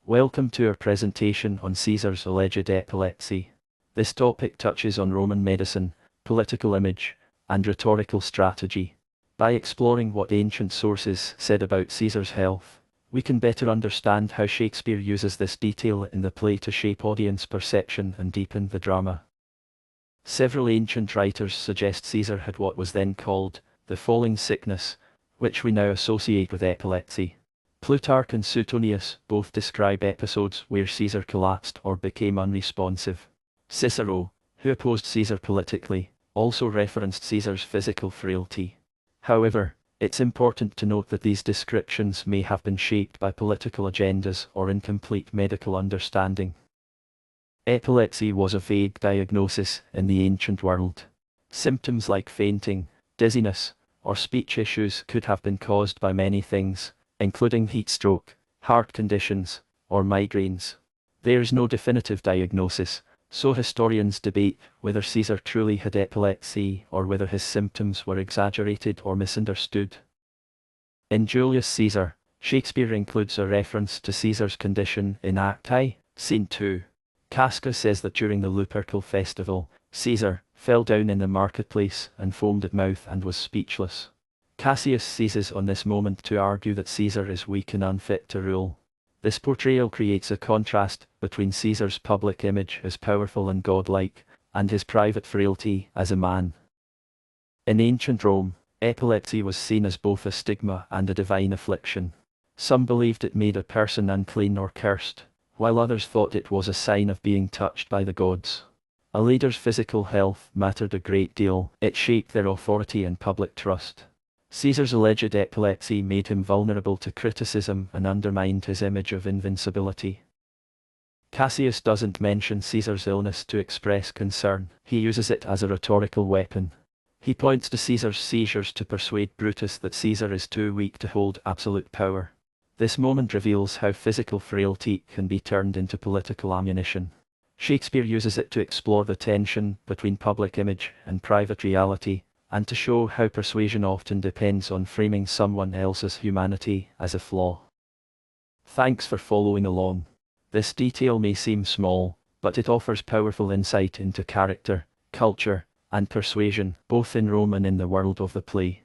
Welcome to our presentation on Caesar's alleged epilepsy. This topic touches on Roman medicine, political image, and rhetorical strategy. By exploring what ancient sources said about Caesar's health, we can better understand how Shakespeare uses this detail in the play to shape audience perception and deepen the drama. Several ancient writers suggest Caesar had what was then called the falling sickness, which we now associate with epilepsy. Plutarch and Suetonius both describe episodes where Caesar collapsed or became unresponsive. Cicero, who opposed Caesar politically, also referenced Caesar's physical frailty. However, it's important to note that these descriptions may have been shaped by political agendas or incomplete medical understanding. Epilepsy was a vague diagnosis in the ancient world. Symptoms like fainting, dizziness, or speech issues could have been caused by many things, including heat stroke, heart conditions, or migraines. There is no definitive diagnosis, so historians debate whether Caesar truly had epilepsy or whether his symptoms were exaggerated or misunderstood. In Julius Caesar, Shakespeare includes a reference to Caesar's condition in Act I, Scene 2. Casca says that during the Lupercal festival, Caesar fell down in the marketplace and foamed at mouth and was speechless. Cassius seizes on this moment to argue that Caesar is weak and unfit to rule. This portrayal creates a contrast between Caesar's public image as powerful and godlike, and his private frailty as a man. In ancient Rome, epilepsy was seen as both a stigma and a divine affliction. Some believed it made a person unclean or cursed, while others thought it was a sign of being touched by the gods. A leader's physical health mattered a great deal. It shaped their authority and public trust. Caesar's alleged epilepsy made him vulnerable to criticism and undermined his image of invincibility. Cassius doesn't mention Caesar's illness to express concern. He uses it as a rhetorical weapon. He points to Caesar's seizures to persuade Brutus that Caesar is too weak to hold absolute power. This moment reveals how physical frailty can be turned into political ammunition. Shakespeare uses it to explore the tension between public image and private reality, and to show how persuasion often depends on framing someone else's humanity as a flaw. Thanks for following along. This detail may seem small, but it offers powerful insight into character, culture, and persuasion, both in Rome and in the world of the play.